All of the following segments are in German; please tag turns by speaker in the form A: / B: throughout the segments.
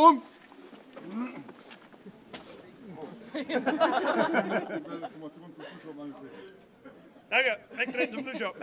A: Um! Danke, wegtreten zum Frühstück.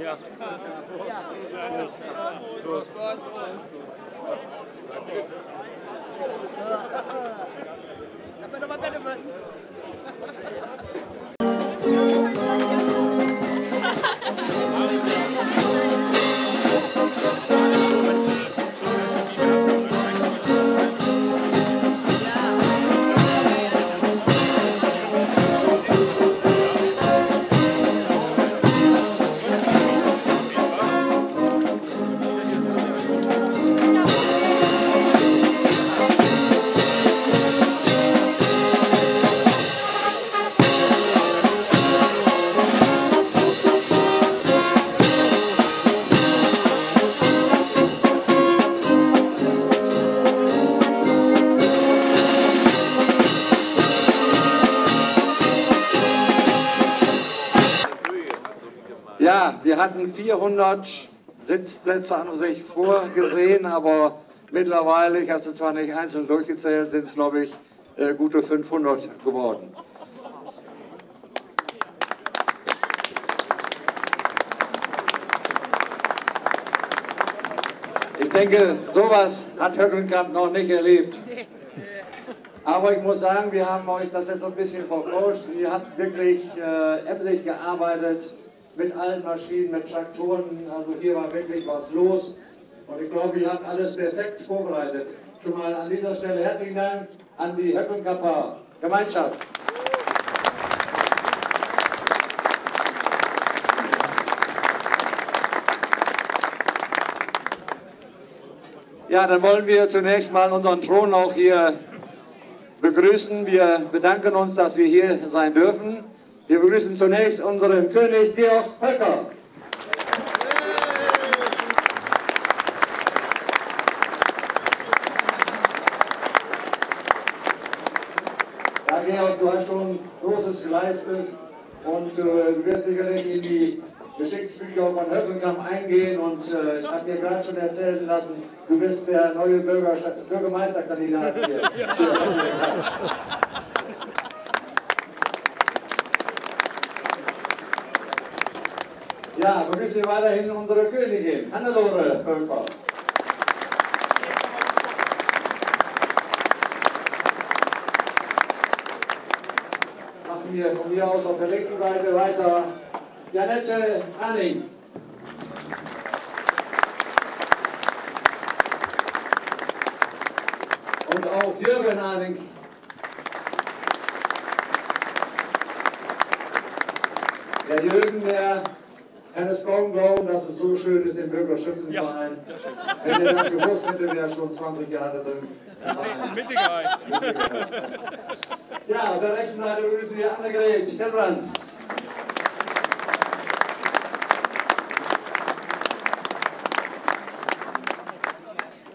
A: Ja.
B: Dapat dapat dapat.
C: Ja, wir hatten 400 Sitzplätze an sich vorgesehen, aber mittlerweile, ich habe sie zwar nicht einzeln durchgezählt, sind es glaube ich gute 500 geworden. Ich denke, sowas hat Höckelkamp noch nicht erlebt. Aber ich muss sagen, wir haben euch das jetzt so ein bisschen verfolgt. Ihr habt wirklich emsig gearbeitet mit allen Maschinen, mit Traktoren. Also hier war wirklich was los. Und ich glaube, ihr habt alles perfekt vorbereitet. Schon mal an dieser Stelle herzlichen Dank an die Höckelkamper Gemeinschaft. Ja, dann wollen wir zunächst mal unseren Thron auch hier begrüßen. Wir bedanken uns, dass wir hier sein dürfen. Wir begrüßen zunächst unseren König Georg Völker. Ja, Georg, du hast schon Großes geleistet und du wirst sicherlich in die Geschichtsbücher von Höckelkamp eingehen und ich habe mir gerade schon erzählen lassen, du bist der neue Bürgermeisterkandidat hier. Ja, begrüße weiterhin unsere Königin, Hannelore Völker. Machen wir von mir aus auf der linken Seite weiter. Janette Anning. Und auch Jürgen Anning. Der Jürgen, der kann es kaum glauben, dass es so schön ist im Bürgerschützenverein. Ja. Wenn er das gewusst hätte, wäre er schon 20 Jahre drin.
A: Mit Sicherheit.
C: Ja, auf der rechten Seite begrüßen wir Annegret Hillbrands.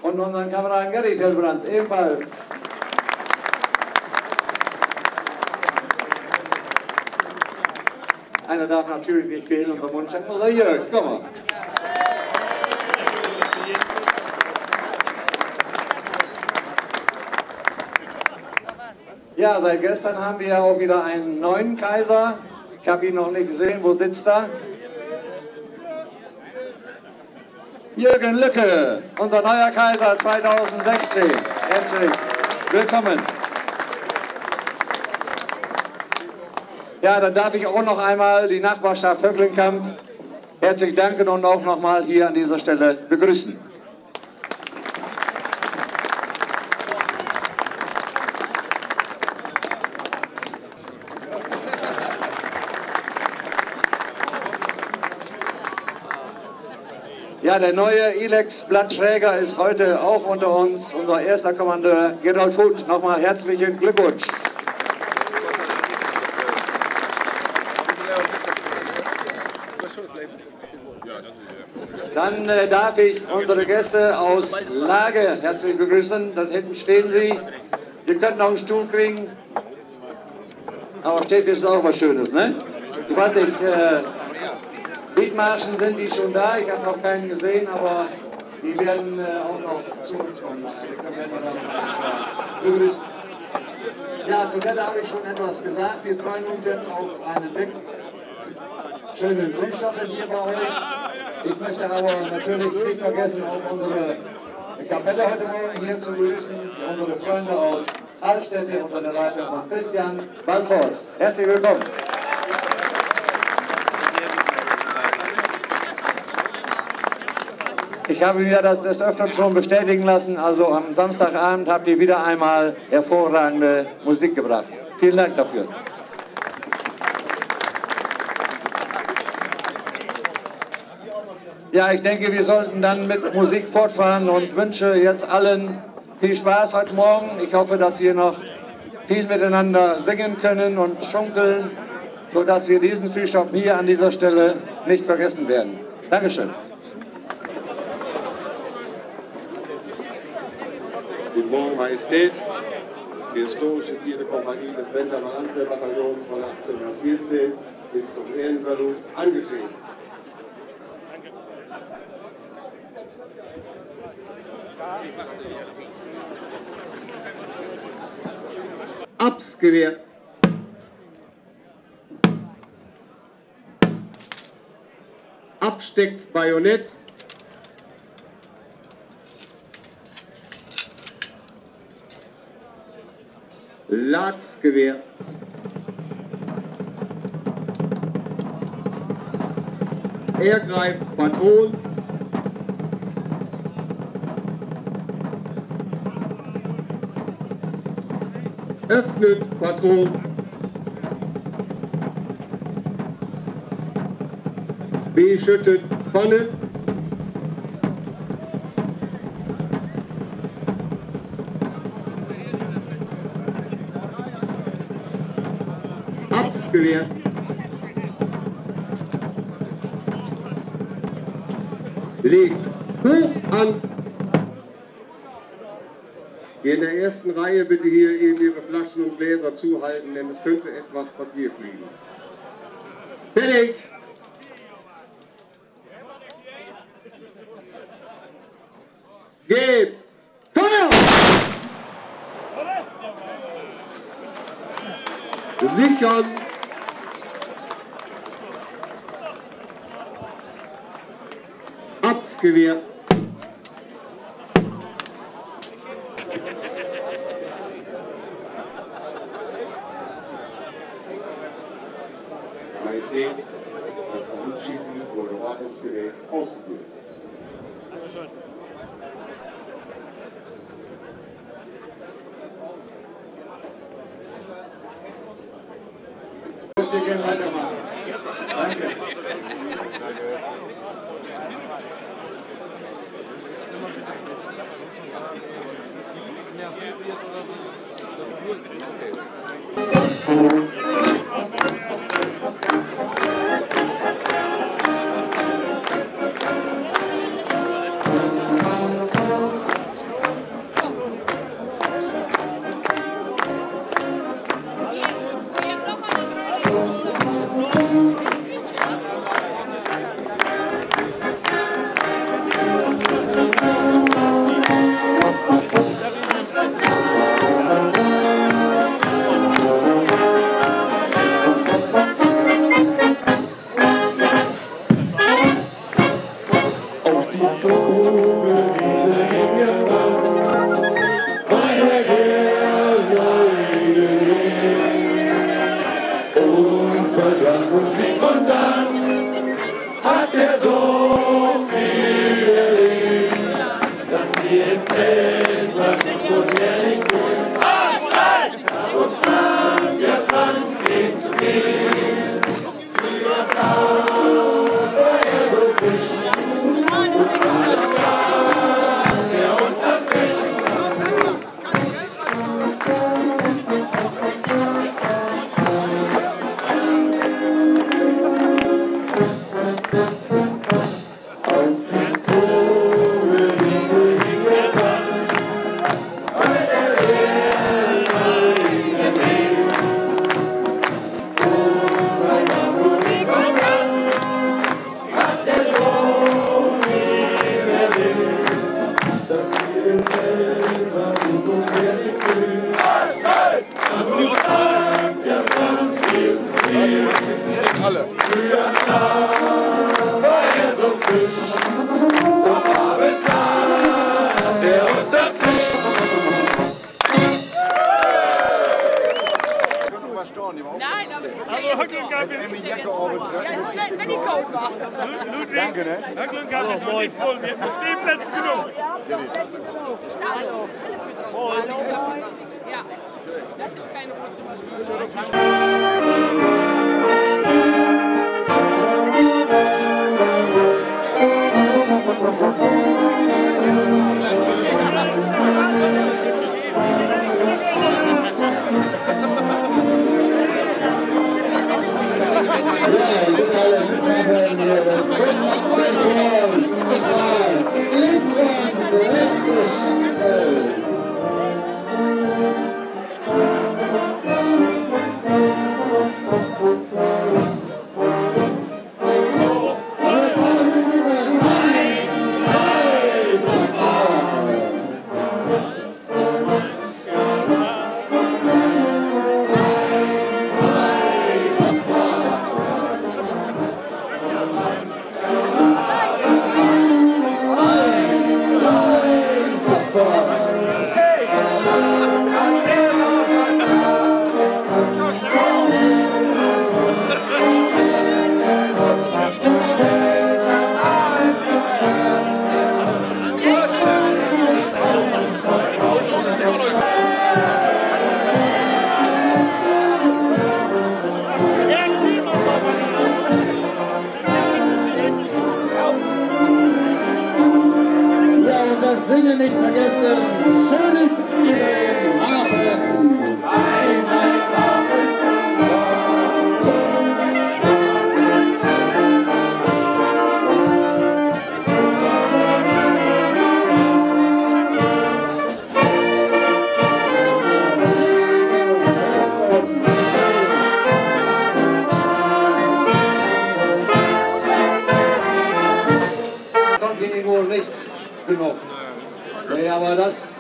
C: Und unseren Kameraden Gerrit Hillbrands ebenfalls. Einer darf natürlich nicht fehlen, unser Mundschenk, unser Jörg, komm mal. Ja, seit gestern haben wir auch wieder einen neuen Kaiser. Ich habe ihn noch nicht gesehen, wo sitzt er? Jürgen Lücke, unser neuer Kaiser 2016. Herzlich willkommen. Ja, dann darf ich auch noch einmal die Nachbarschaft Höckelkamp herzlich danken und auch noch mal hier an dieser Stelle begrüßen. Ja, der neue Ilex-Blattschräger ist heute auch unter uns, unser erster Kommandeur Gerolf Huth. Nochmal herzlichen Glückwunsch. Dann darf ich unsere Gäste aus Lage herzlich begrüßen. Dort hinten stehen sie. Wir könnten auch einen Stuhl kriegen. Aber steht ist auch was Schönes, ne? Ich weiß nicht, Liedmarschen sind die schon da. Ich habe noch keinen gesehen, aber die werden auch noch zu uns kommen. Die können wir dann begrüßen. Ja, zum Wetter habe ich schon etwas gesagt. Wir freuen uns jetzt auf einen schönen Frühstück hier bei euch. Ich möchte aber natürlich nicht vergessen, auch unsere Kapelle heute Morgen hier zu begrüßen, unsere Freunde aus Altstädte unter der Leitung von Christian Balfort. Herzlich willkommen. Ich habe mir das des Öfteren schon bestätigen lassen, also am Samstagabend habt ihr wieder einmal hervorragende Musik gebracht. Vielen Dank dafür. Ja, ich denke, wir sollten dann mit Musik fortfahren und wünsche jetzt allen viel Spaß heute Morgen. Ich hoffe, dass wir noch viel miteinander singen können und schunkeln, sodass wir diesen Frühstück hier an dieser Stelle nicht vergessen werden. Dankeschön.
B: Guten Morgen, Majestät. Die historische 4. Kompanie des Bentler Abwehrbataillons von 1814 ist zum Ehrensalut angetreten. Absgewehr. Abstecks Bajonett. Latzgewehr. Ergreift Patron. Öffnet Patron. Beschüttet Pfanne. Absgewehr. Legt hoch an. Hier in der ersten Reihe bitte hier eben Ihre Flaschen und Gläser zuhalten, denn es könnte etwas Papier fliegen. Fertig! Gebt Feuer! Sichern! Absgewehr! Majestät, das Salutschießen wurde ordnungsgemäß ausgeführt.
C: Wir können weitermachen. Danke.
D: Für
B: Nacht war er so frisch. Und abends lag er unterm Tisch.
D: Nein, aber
A: Also, Höcklin gab es
D: ja, wenn ich gut war.
A: Ludwig. Danke, ne? Höcklin gab es noch nicht voll. Wir hätten Stehplätze genug.
D: Ja, das ist keine
E: Singen nicht vergessen, schönes Spiel im Hafen.
C: Kommt hier irgendwo nicht genug. Nee, aber das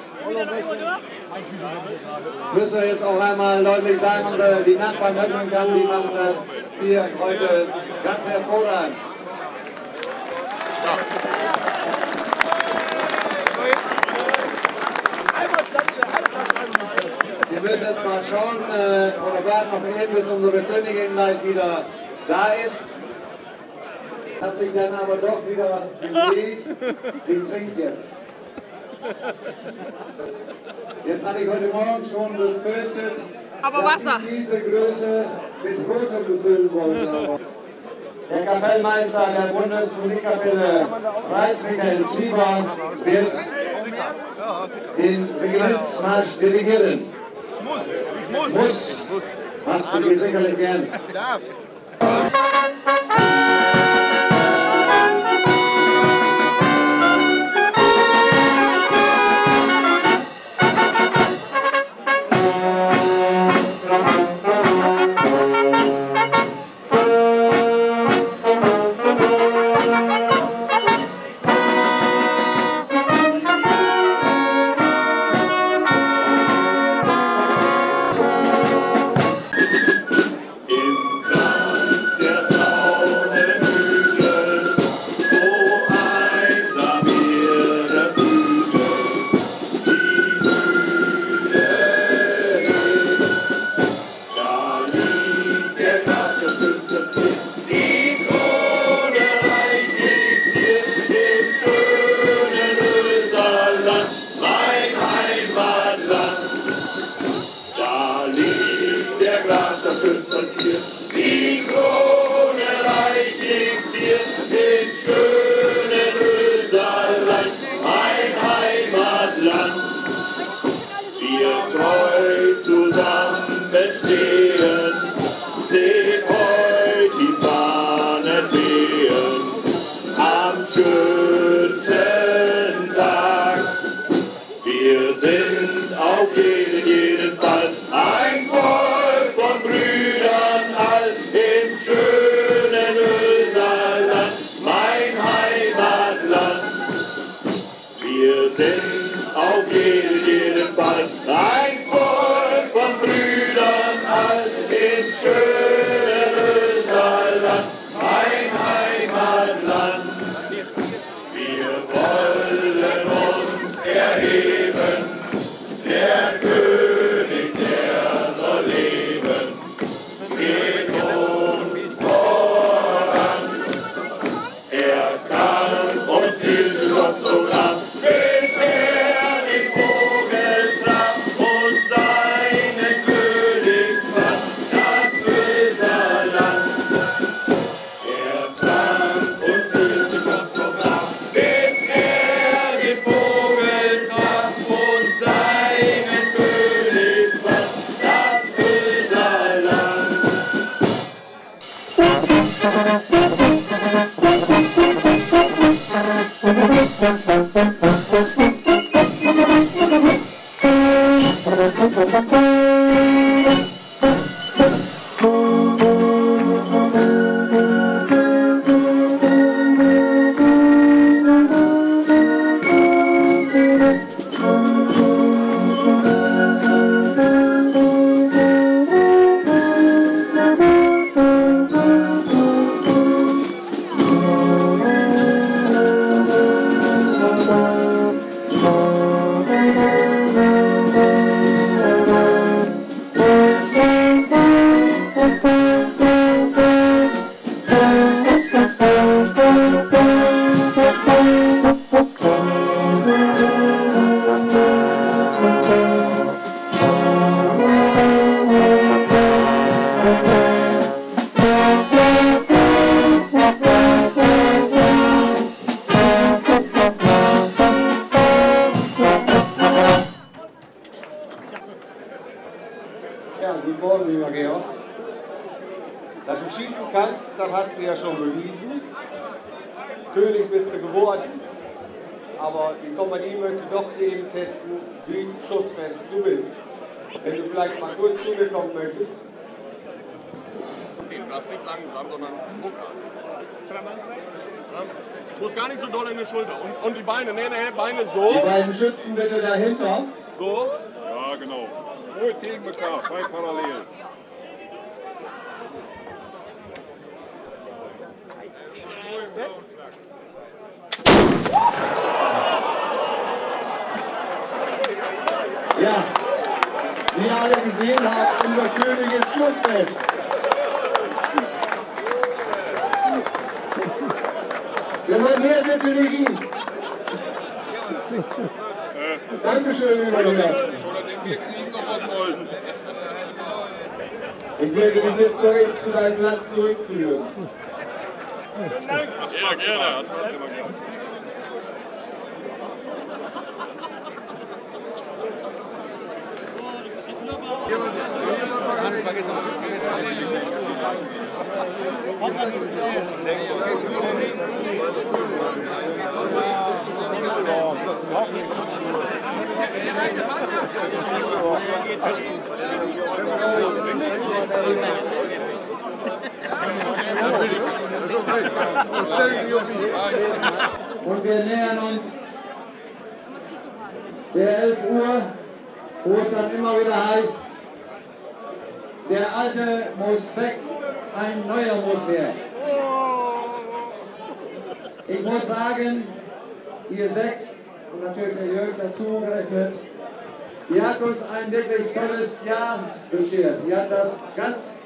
C: müssen wir jetzt auch einmal deutlich sagen. Und die Nachbarn Höcklingkamp, die machen das hier heute ganz hervorragend. Wir müssen jetzt mal schauen oder warten noch eben, bis unsere Königin gleich wieder da ist. Hat sich dann aber doch wieder gelegt. Sie trinkt jetzt. Jetzt hatte ich heute Morgen schon befürchtet,
D: Aber
C: dass
D: Wasser.
C: ich diese Größe mit Rote befüllen wollte. Der Kapellmeister der Bundesmusikkapelle Friedrich Klieber wird den Regimentsmarsch dirigieren. Muss. Machst du dir sicherlich gern.
B: Die Krone reich ich dir, den schönen Österreich, mein Heimatland. Wir treu zusammenstehen, seht heut die Fahnen wehen, am Schützentag. Wir sind auf jeden Fall ein Volk von Brüdern all im schönen Österland, mein Heimatland. Wir sind auf jeden Fall ein Volk von Brüdern all im schönen Österland, mein
C: Ja, guten Morgen, lieber Georg. Dass du schießen kannst, das hast du ja schon bewiesen. König bist du geworden, aber die Kompanie möchte doch eben testen, wie schussfest du bist. Wenn du vielleicht mal kurz zu mir kommen möchtest.
F: Ziehen, das nicht langsam, sondern Mucker. Muss gar nicht so doll in die Schulter. Und die Beine, nee, Beine so.
E: Die beiden Schützen bitte dahinter.
F: So.
A: Ja, genau. Ruhig gegen mit K, zwei parallel.
E: Ja, wie ihr alle gesehen habt, unser König ist schussfest. Wir wollen mehr Strategie. Dankeschön, lieber Herr.
F: Oder den wir kriegen noch was wollen.
E: Ich werde dich jetzt direkt zu deinem Platz zurückführen.
F: Ja, gerne. Hat Spaß gemacht.
E: Und wir nähern uns der 11 Uhr, wo es dann immer wieder heißt, der Alte muss weg, ein Neuer muss her. Ich muss sagen, ihr sechs, und natürlich der Jörg dazu gerechnet, ihr habt uns ein wirklich tolles Jahr beschert. Ihr habt das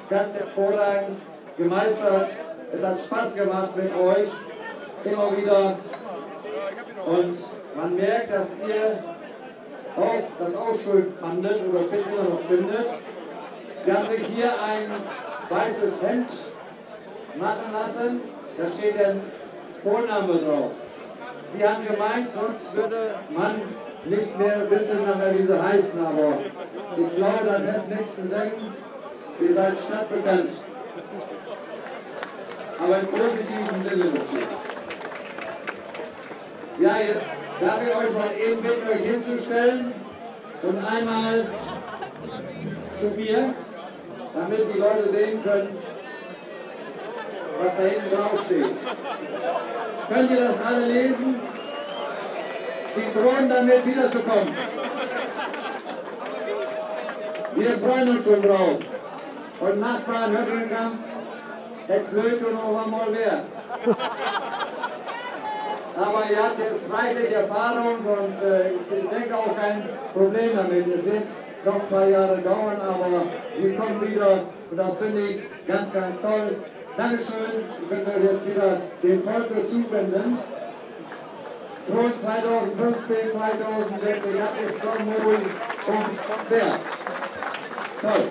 E: ganz hervorragend gemeistert. Es hat Spaß gemacht mit euch, immer wieder. Und man merkt, dass ihr auch das auch schön fandet oder immer noch findet. Wir haben sich hier ein weißes Hemd machen lassen, da steht ein Vorname drauf. Sie haben gemeint, sonst würde man nicht mehr wissen, nachher wie sie heißen, aber ich glaube, das hat nichts zu sagen. Ihr seid stadtbekannt. Aber im positiven Sinne natürlich. Ja, jetzt darf ich euch mal eben bitten, euch hinzustellen und einmal zu mir, damit die Leute sehen können, was da hinten drauf steht. Könnt ihr das alle lesen? Sie drohen damit wiederzukommen. Wir freuen uns schon drauf. Und Nachbarn Höckelkamp, es blöd und noch einmal mehr. Aber ihr habt jetzt reichlich Erfahrung und ich denke auch kein Problem damit. Es wird noch ein paar Jahre dauern, aber sie kommen wieder und das finde ich ganz toll. Dankeschön, ich werde euch jetzt wieder dem Volk zuwenden. Rund 2015, 2016, das ist schon wohl und wert. Toll.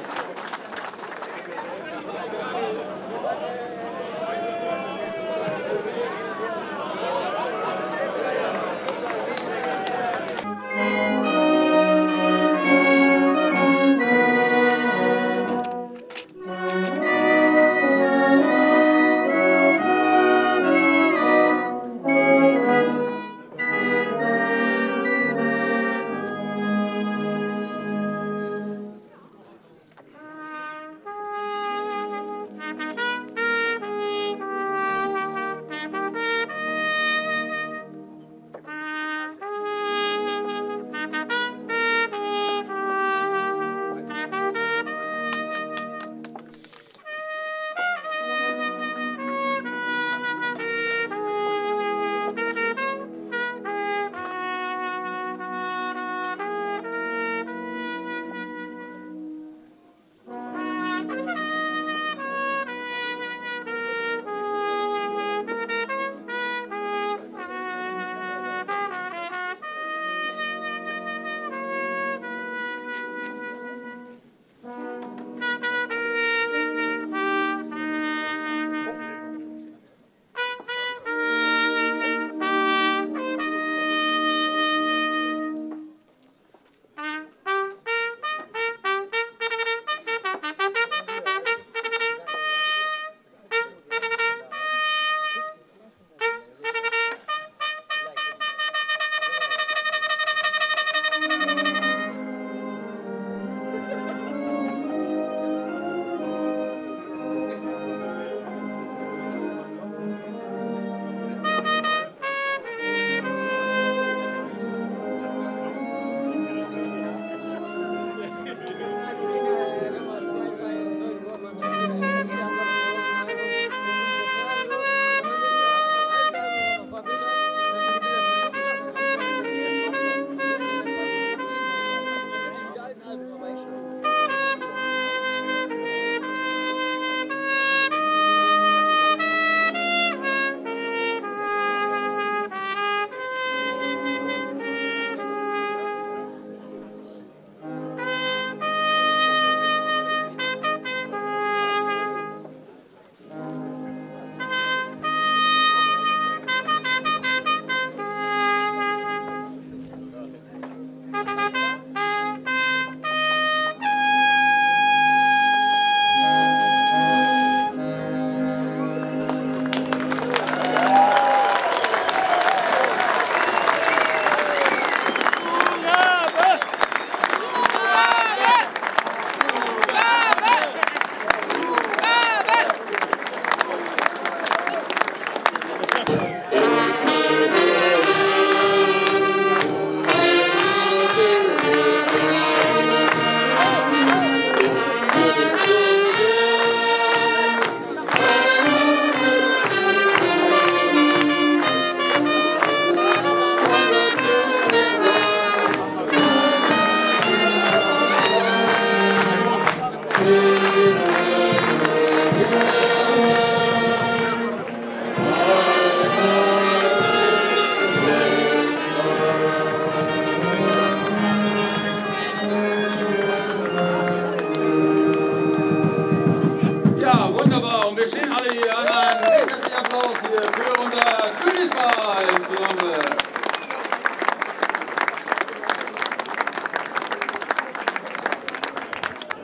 C: für unser Königsball-Ensemble.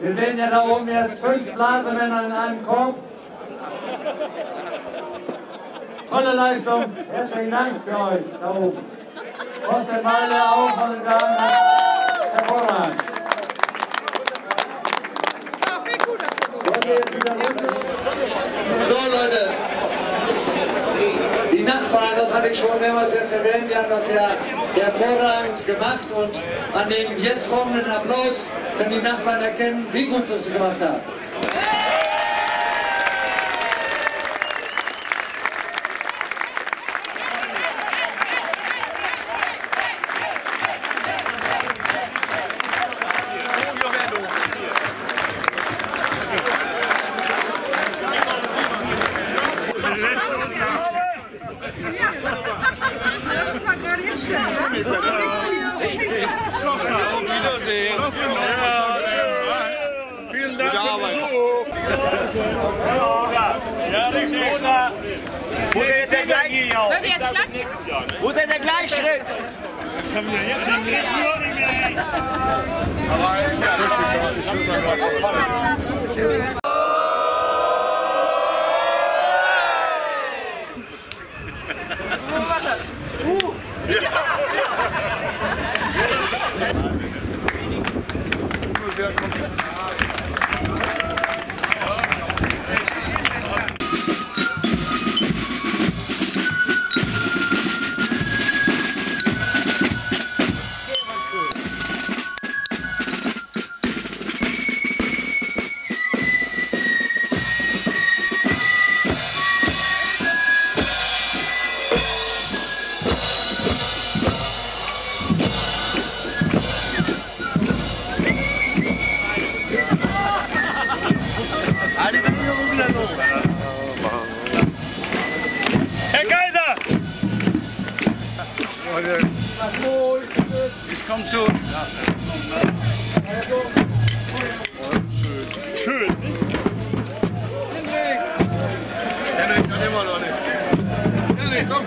E: Wir sehen ja da oben jetzt 5 Blasemänner in einem Korb. Tolle Leistung. Herzlichen Dank für euch da oben. Thorsten Meile auch von den Damen. Hervorragend.
C: So Leute, die Nachbarn, das hatte ich schon mehrmals jetzt erwähnt, die haben das ja hervorragend gemacht und an dem jetzt folgenden Applaus können die Nachbarn erkennen, wie gut sie es gemacht haben.
D: Das war gerade hinstellen, ne?
F: Auf Wiedersehen.
A: Vielen Dank für den Besuch. Ja, richtig.
G: Wo ist jetzt der Gleichschritt?
D: Wollen wir jetzt klatschen?
G: Wo ist denn der Gleichschritt?
A: Das haben wir jetzt nicht mehr. Herr Kaiser! Ich komm schon. Schön.
F: Henrik, kann immer noch nicht. Henrik, komm.